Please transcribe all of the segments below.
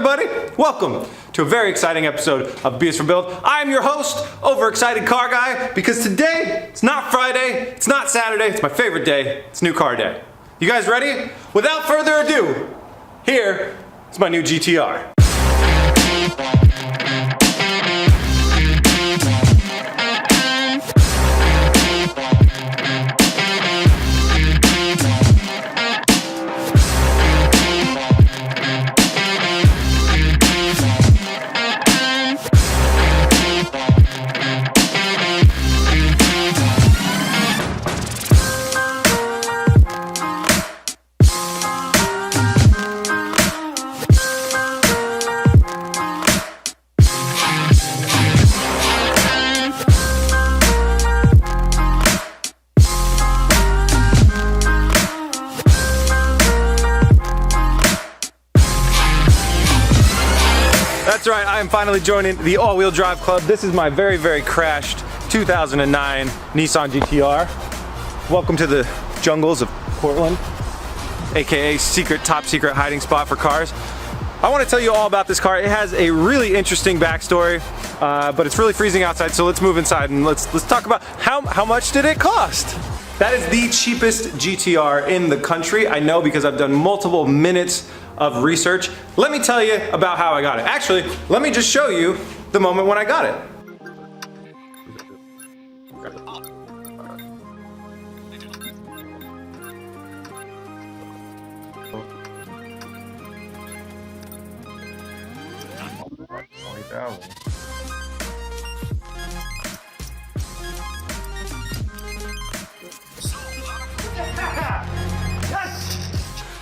everybody, welcome to a very exciting episode of BS for Build. I'm your host, Overexcited Car Guy, because today, it's not Friday, it's not Saturday, it's my favorite day, it's new car day. You guys ready? Without further ado, here is my new GT-R. That's right, I am finally joining the all-wheel drive club. This is my very, very crashed 2009 Nissan GT-R. Welcome to the jungles of Portland, aka top secret hiding spot for cars. I want to tell you all about this car. It has a really interesting backstory, but it's really freezing outside, so let's move inside and let's talk about how much did it cost? That is the cheapest GT-R in the country. I know because I've done multiple minutes of research. Let me tell you about how I got it. Actually, let me just show you the moment when I got it.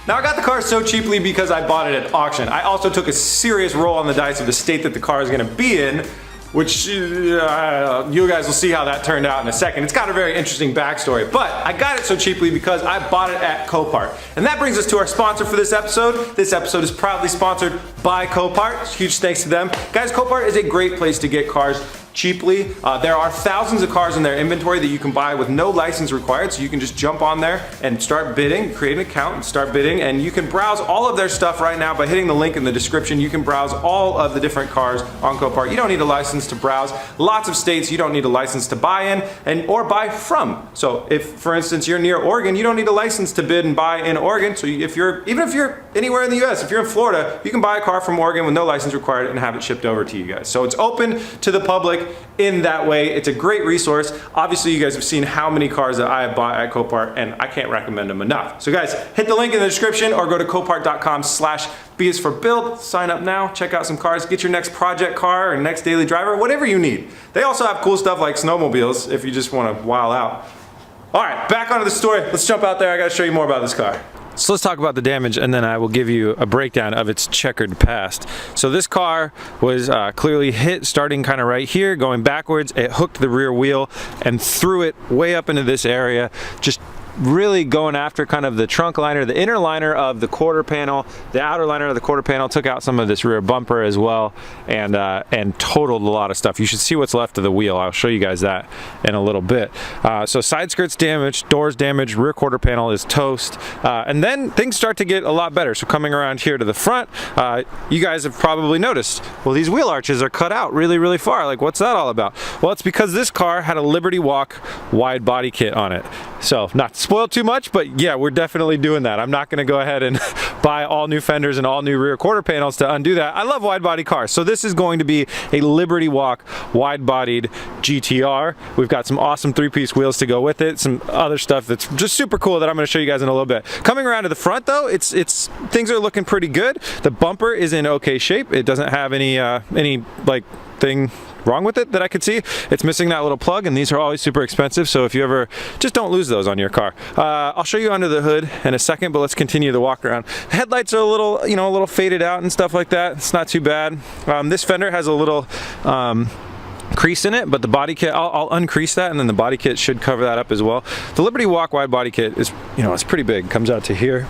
Now I got the car so cheaply because I bought it at auction. I also took a serious roll on the dice of the state that the car is going to be in, which you guys will see how that turned out in a second. It's got a very interesting backstory, but I got it so cheaply because I bought it at Copart. And that brings us to our sponsor for this episode. This episode is proudly sponsored by Copart. Huge thanks to them. Guys, Copart is a great place to get cars cheaply. There are thousands of cars in their inventory that you can buy with no license required, so you can just jump on there and start bidding, create an account and start bidding, and you can browse all of their stuff right now by hitting the link in the description. You can browse all of the different cars on Copart. You don't need a license to browse. Lots of states you don't need a license to buy in or buy from. So if, for instance, you're near Oregon, you don't need a license to bid and buy in Oregon. So even if you're anywhere in the US, if you're in Florida, you can buy a car from Oregon with no license required and have it shipped over to you guys. So it's open to the public in that way. It's a great resource. Obviously, you guys have seen how many cars that I have bought at Copart, and I can't recommend them enough. So guys, hit the link in the description or go to copart.com/BSforBuild. Sign up now, check out some cars, get your next project car or next daily driver, whatever you need. They also have cool stuff like snowmobiles if you just want to while out. All right, back onto the story. Let's jump out there. I gotta show you more about this car. So let's talk about the damage, and then I will give you a breakdown of its checkered past. So this car was clearly hit starting kind of right here, going backwards. It hooked the rear wheel and threw it way up into this area, just really going after kind of the trunk liner, the inner liner of the quarter panel, the outer liner of the quarter panel, took out some of this rear bumper as well, and totaled a lot of stuff. You should see what's left of the wheel. I'll show you guys that in a little bit. So side skirts damaged, doors damaged, rear quarter panel is toast, and then things start to get a lot better. So coming around here to the front, you guys have probably noticed, well, these wheel arches are cut out really, really far. Like, what's that all about? Well, it's because this car had a Liberty Walk wide body kit on it. So not to spoil too much, but yeah, we're definitely doing that. I'm not going to go ahead and buy all new fenders and all new rear quarter panels to undo that. I love wide body cars, so this is going to be a Liberty Walk wide bodied GT-R. We've got some awesome 3-piece wheels to go with it, some other stuff that's just super cool that I'm going to show you guys in a little bit. Coming around to the front though, things are looking pretty good. The bumper is in okay shape. It doesn't have any like thing wrong with it that I could see. It's missing that little plug, and these are always super expensive, so if you ever, just don't lose those on your car. I'll show you under the hood in a second, but let's continue the walk around. The headlights are a little, a little faded out and stuff like that. It's not too bad. This fender has a little crease in it, but the body kit, I'll uncrease that, and then the body kit should cover that up as well. The Liberty Walk wide body kit is, it's pretty big. Comes out to here.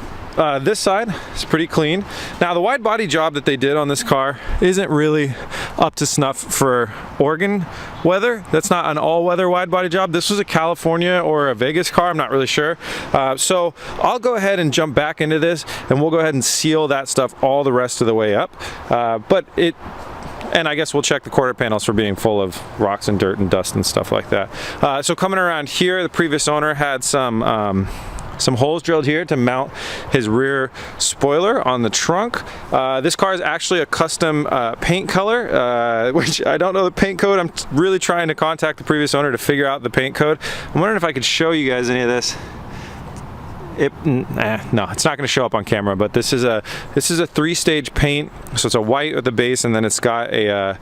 This side is pretty clean. Now the wide body job that they did on this car isn't really up to snuff for Oregon weather. That's not an all-weather wide-body job. This was a California or a Vegas car, I'm not really sure. So I'll go ahead and jump back into this, and we'll go ahead and seal that stuff all the rest of the way up. And I guess we'll check the quarter panels for being full of rocks and dirt and dust and stuff like that. So coming around here, the previous owner had some holes drilled here to mount his rear spoiler on the trunk. This car is actually a custom paint color, which I don't know the paint code. I'm really trying to contact the previous owner to figure out the paint code. I'm wondering if I could show you guys any of this. No, it's not going to show up on camera, but this is a 3-stage paint. So it's a white at the base, and then it's got a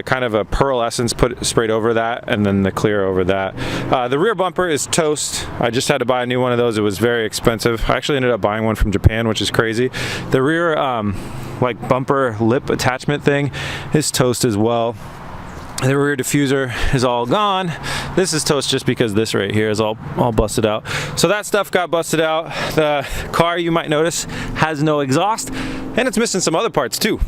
kind of a pearlescence sprayed over that, and then the clear over that. The rear bumper is toast. I just had to buy a new one of those. It was very expensive. I actually ended up buying one from Japan, which is crazy. The rear like bumper lip attachment thing is toast as well. The rear diffuser is all gone. This is toast just because this right here is all busted out. So that stuff got busted out. The car, you might notice, has no exhaust, and it's missing some other parts too.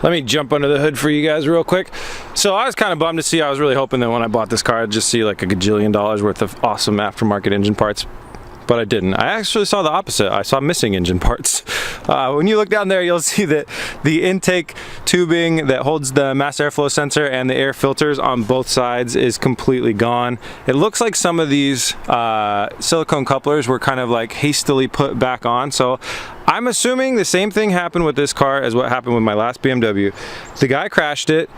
Let me jump under the hood for you guys real quick. So I was kind of bummed to see. I was really hoping that when I bought this car, I'd just see like a gajillion dollars worth of awesome aftermarket engine parts. But I didn't. I actually saw the opposite. I saw missing engine parts. When you look down there, you'll see that the intake tubing that holds the mass airflow sensor and the air filters on both sides is completely gone. It looks like some of these silicone couplers were kind of like hastily put back on. So I'm assuming the same thing happened with this car as what happened with my last BMW. The guy crashed it,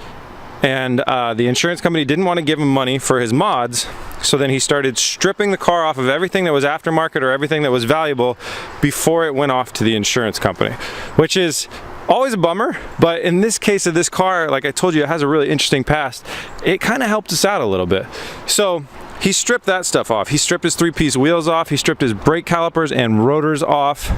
and the insurance company didn't want to give him money for his mods, so then he started stripping the car off of everything that was aftermarket or everything that was valuable before it went off to the insurance company, which is always a bummer. But in this case of this car, like I told you, it has a really interesting past. It kind of helped us out a little bit. So he stripped that stuff off. He stripped his 3-piece wheels off. He stripped his brake calipers and rotors off.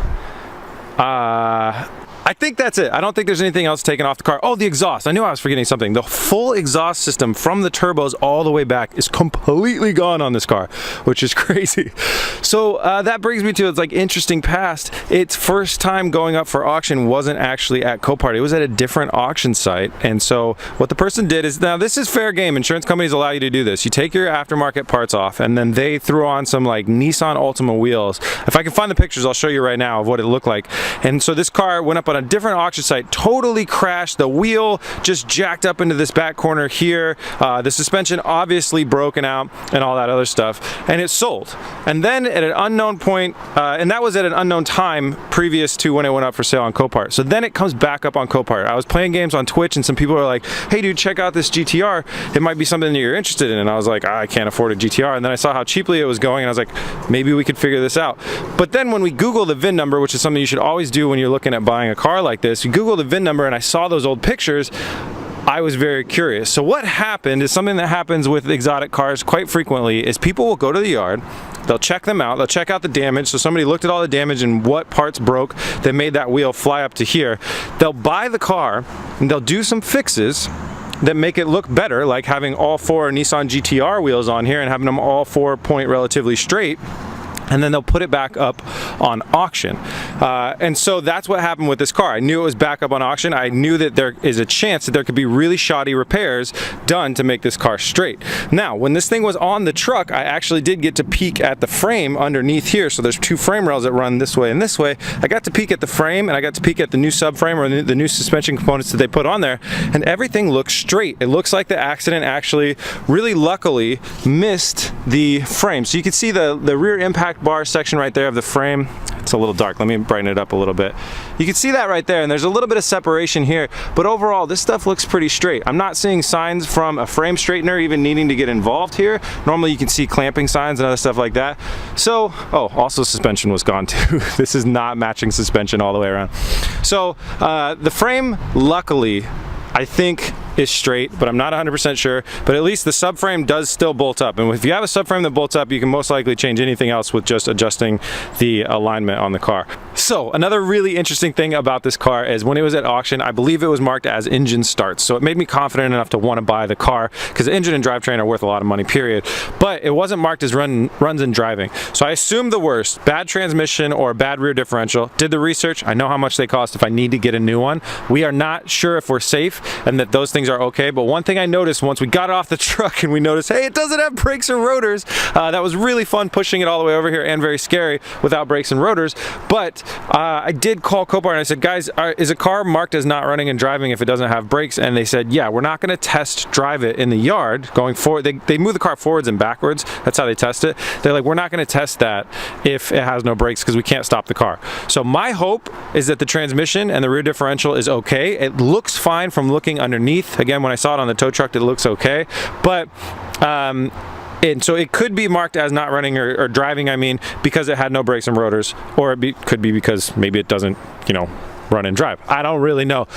I think that's it. I don't think there's anything else taken off the car. Oh, the exhaust. I knew I was forgetting something. The full exhaust system from the turbos all the way back is completely gone on this car, which is crazy. So that brings me to its like interesting past. Its first time going up for auction wasn't actually at Copart. It was at a different auction site. And so what the person did is, now this is fair game. Insurance companies allow you to do this. You take your aftermarket parts off, and then they threw on some like Nissan Ultima wheels. If I can find the pictures, I'll show you right now of what it looked like. And so this car went up on a different auction site, totally crashed. The wheel just jacked up into this back corner here. The suspension obviously broken out and all that other stuff, and it sold. And then at an unknown point, and that was at an unknown time previous to when it went up for sale on Copart. So then it comes back up on Copart. I was playing games on Twitch, and some people are like, hey dude, check out this GT-R. It might be something that you're interested in. And I was like, I can't afford a GT-R. And then I saw how cheaply it was going, and I was like, maybe we could figure this out. But then when we Google the VIN number, which is something you should always do when you're looking at buying a car like this, you Google the VIN number, and I saw those old pictures, I was very curious. So what happened is something that happens with exotic cars quite frequently is people will go to the yard, they'll check them out, they'll check out the damage. So somebody looked at all the damage and what parts broke that made that wheel fly up to here. They'll buy the car and they'll do some fixes that make it look better, like having all 4 Nissan GT-R wheels on here and having them all 4-point relatively straight. And then they'll put it back up on auction. And so that's what happened with this car. I knew it was back up on auction. I knew that there is a chance that there could be really shoddy repairs done to make this car straight. Now, when this thing was on the truck, I actually did get to peek at the frame underneath here. So there's 2 frame rails that run this way and this way. I got to peek at the frame, and I got to peek at the new subframe or the new suspension components that they put on there, and everything looks straight. It looks like the accident actually really luckily missed the frame. So you can see the rear impact bar section right there of the frame. It's a little dark. Let me brighten it up a little bit. You can see that right there, and there's a little bit of separation here, but overall this stuff looks pretty straight. I'm not seeing signs from a frame straightener even needing to get involved here. Normally you can see clamping signs and other stuff like that. So, oh, also suspension was gone too. This is not matching suspension all the way around. So the frame, luckily, I think is straight, but I'm not 100% sure. But at least the subframe does still bolt up. And if you have a subframe that bolts up, you can most likely change anything else with just adjusting the alignment on the car. So another really interesting thing about this car is when it was at auction, I believe it was marked as engine starts. So it made me confident enough to want to buy the car, because the engine and drivetrain are worth a lot of money, period. But it wasn't marked as runs and driving. So I assumed the worst, bad transmission or bad rear differential. Did the research. I know how much they cost if I need to get a new one. We are not sure if we're safe and that those things things are okay. But one thing I noticed once we got it off the truck and we noticed, hey, it doesn't have brakes or rotors. That was really fun pushing it all the way over here and very scary without brakes and rotors. But I did call Copart and I said, guys, is a car marked as not running and driving if it doesn't have brakes? And they said, yeah, we're not going to test drive it in the yard going forward. They move the car forwards and backwards. That's how they test it. They're like, we're not going to test that if it has no brakes because we can't stop the car. So my hope is that the transmission and the rear differential is okay. It looks fine from looking underneath. Again, when I saw it on the tow truck, it looks okay. But and so it could be marked as not running or driving, I mean, because it had no brakes and rotors, or it could be because maybe it doesn't, you know, run and drive. I don't really know,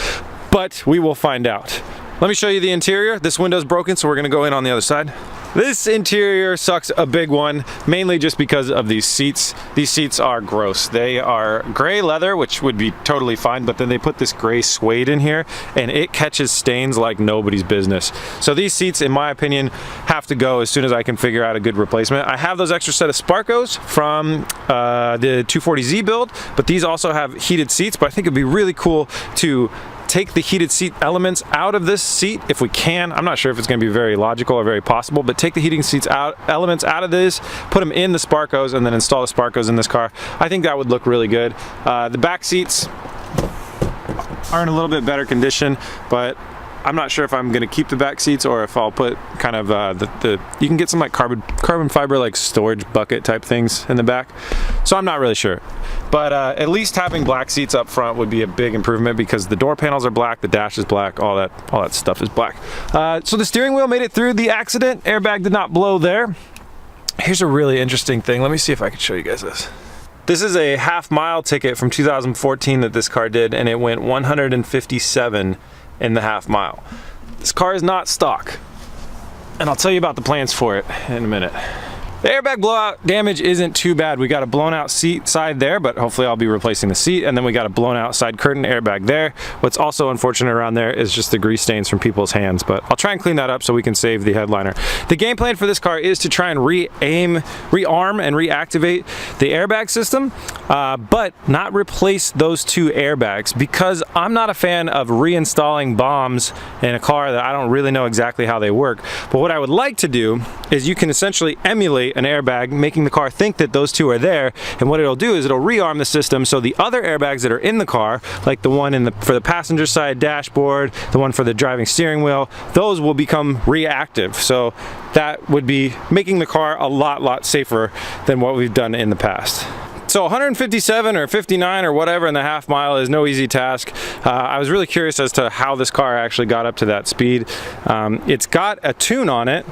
but we will find out. Let me show you the interior. This window's broken, so we're gonna go in on the other side. This interior sucks a big one, mainly just because of these seats. These seats are gross. They are gray leather, which would be totally fine, but then they put this gray suede in here and it catches stains like nobody's business. So these seats, in my opinion, have to go as soon as I can figure out a good replacement. I have those extra set of Sparcos from the 240Z build, but these also have heated seats, but I think it'd be really cool to take the heated seat elements out of this seat if we can. I'm not sure if it's going to be very logical or very possible, but take the heating seats elements out of this, put them in the Sparcos, and then install the Sparcos in this car. I think that would look really good. The back seats are in a little bit better condition, but I'm not sure if I'm going to keep the back seats or if I'll put kind of you can get some like carbon fiber like storage bucket type things in the back. So I'm not really sure. But at least having black seats up front would be a big improvement because the door panels are black, the dash is black, all that stuff is black. So the steering wheel made it through the accident. Airbag did not blow there. Here's a really interesting thing. Let me see if I can show you guys this. This is a half-mile ticket from 2014 that this car did, and it went 157 in the half mile. This car is not stock, and I'll tell you about the plans for it in a minute. The airbag blowout damage isn't too bad. We got a blown out seat side there, but hopefully I'll be replacing the seat, and then we got a blown out side curtain airbag there. What's also unfortunate around there is just the grease stains from people's hands, but I'll try and clean that up so we can save the headliner. The game plan for this car is to try and rearm and reactivate the airbag system, but not replace those two airbags because I'm not a fan of reinstalling bombs in a car that I don't really know exactly how they work. But what I would like to do is you can essentially emulate an airbag, making the car think that those two are there, and what it'll do is it'll rearm the system so the other airbags that are in the car, like the one for the passenger side dashboard, the one for the driving steering wheel, those will become reactive. So that would be making the car a lot safer than what we've done in the past. So 157 or 59 or whatever in the half mile is no easy task. I was really curious as to how this car actually got up to that speed. It's got a tune on it,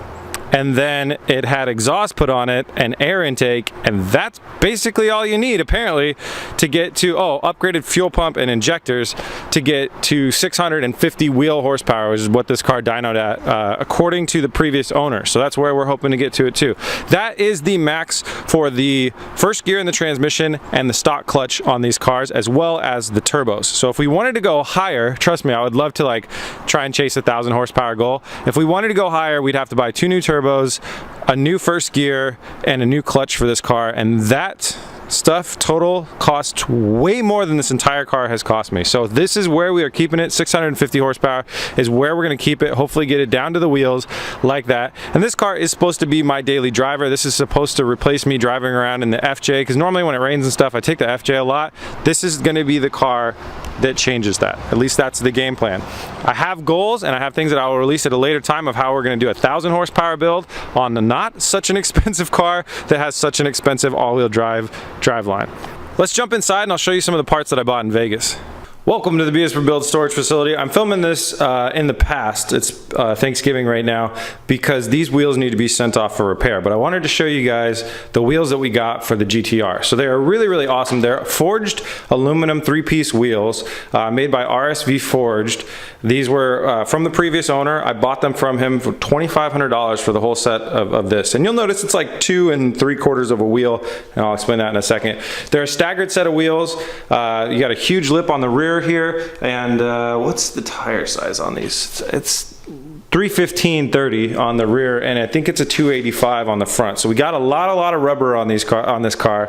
and then it had exhaust put on it and air intake, and that's basically all you need apparently to get to upgraded fuel pump and injectors to get to 650 wheel horsepower, which is what this car dynoed at according to the previous owner. So that's where we're hoping to get to it too. That is the max for the first gear in the transmission and the stock clutch on these cars, as well as the turbos. So if we wanted to go higher, trust me, I would love to like try and chase 1,000 horsepower goal. If we wanted to go higher, we'd have to buy 2 new turbos, a new first gear, and a new clutch for this car, and that stuff total costs way more than this entire car has cost me. So this is where we are keeping it. 650 horsepower is where we're going to keep it, hopefully get it down to the wheels like that. And this car is supposed to be my daily driver. This is supposed to replace me driving around in the FJ, because normally when it rains and stuff I take the FJ a lot. This is going to be the car that changes that. At least that's the game plan. I have goals and I have things that I will release at a later time of how we're going to do a 1,000 horsepower build on the not such an expensive car that has such an expensive all-wheel driveline. Let's jump inside and I'll show you some of the parts that I bought in Vegas. Welcome to the BS for Build storage facility. I'm filming this in the past. It's Thanksgiving right now because these wheels need to be sent off for repair. But I wanted to show you guys the wheels that we got for the GT-R. So they are really awesome. They're forged aluminum 3-piece wheels made by RSV Forged. These were from the previous owner. I bought them from him for $2,500 for the whole set of this. And you'll notice it's like 2 3/4 of a wheel, and I'll explain that in a second. They're a staggered set of wheels. You got a huge lip on the rear here, and what's the tire size on these? It's 315/30 on the rear, and I think it's a 285 on the front. So we got a lot of rubber on this car.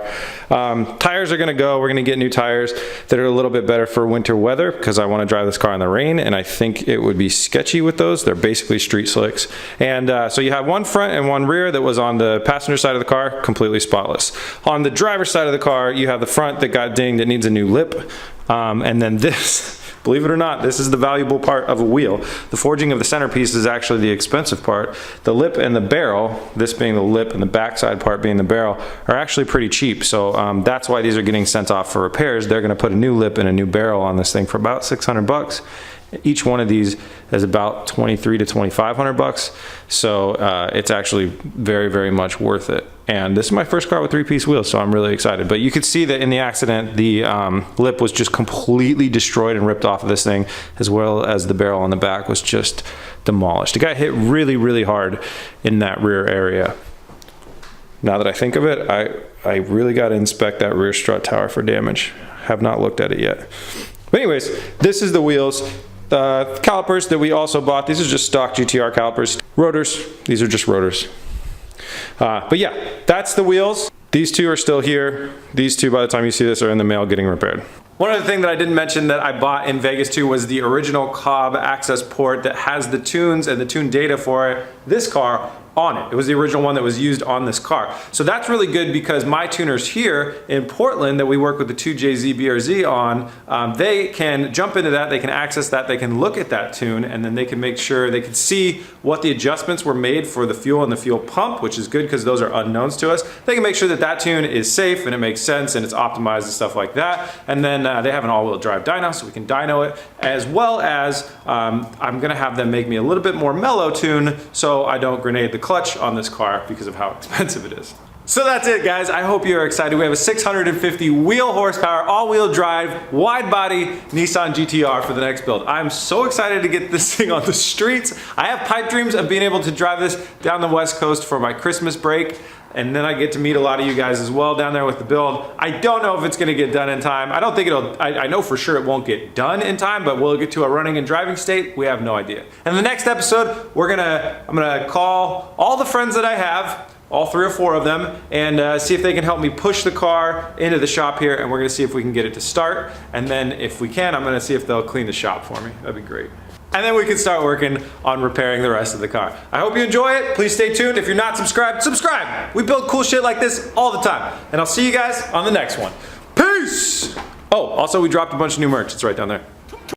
Tires are gonna go. We're gonna get new tires that are a little bit better for winter weather because I want to drive this car in the rain, and I think it would be sketchy with those. They're basically street slicks. And so you have one front and one rear that was on the passenger side of the car, completely spotless. On the driver's side of the car, you have the front that got dinged, that needs a new lip, and then this. Believe it or not, this is the valuable part of a wheel. The forging of the centerpiece is actually the expensive part. The lip and the barrel, this being the lip and the backside part being the barrel, are actually pretty cheap. So that's why these are getting sent off for repairs. They're gonna put a new lip and a new barrel on this thing for about 600 bucks. Each one of these is about 23 to 2,500 bucks. So it's actually very much worth it. And this is my first car with 3-piece wheels, so I'm really excited. But you could see that in the accident, the lip was just completely destroyed and ripped off of this thing, as well as the barrel on the back was just demolished. The guy hit really hard in that rear area. Now that I think of it, I really got to inspect that rear strut tower for damage. Have not looked at it yet. But anyways, this is the wheels. The calipers that we also bought, these are just stock GT-R calipers. Rotors, these are just rotors. But yeah, that's the wheels. These two are still here. These two, by the time you see this, are in the mail getting repaired. One other thing that I didn't mention that I bought in Vegas too was the original Cobb access port that has the tunes and the tune data for this car on it. It was the original one that was used on this car. So that's really good because my tuners here in Portland that we work with the 2JZ BRZ on, they can jump into that, they can access that, they can look at that tune, and then they can make sure, they can see what the adjustments were made for the fuel and the fuel pump, which is good because those are unknowns to us. They can make sure that that tune is safe and it makes sense and it's optimized and stuff like that. And then they have an all-wheel drive dyno, so we can dyno it, as well as I'm gonna have them make me a little bit more mellow tune so I don't grenade the clutch on this car because of how expensive it is. So that's it, guys. I hope you're excited. We have a 650 wheel horsepower, all-wheel drive, wide-body Nissan GT-R for the next build. I'm so excited to get this thing on the streets. I have pipe dreams of being able to drive this down the West Coast for my Christmas break, and then I get to meet a lot of you guys as well down there with the build. I don't know if it's gonna get done in time. I don't think it'll, I know for sure it won't get done in time, but will it get to a running and driving state? We have no idea. In the next episode, I'm gonna call all the friends that I have, all 3 or 4 of them, and see if they can help me push the car into the shop here, and we're gonna see if we can get it to start. And then if we can, I'm gonna see if they'll clean the shop for me. That'd be great. And then we can start working on repairing the rest of the car. I hope you enjoy it. Please stay tuned. If you're not subscribed, subscribe. We build cool shit like this all the time. And I'll see you guys on the next one. Peace! Oh, also we dropped a bunch of new merch. It's right down there.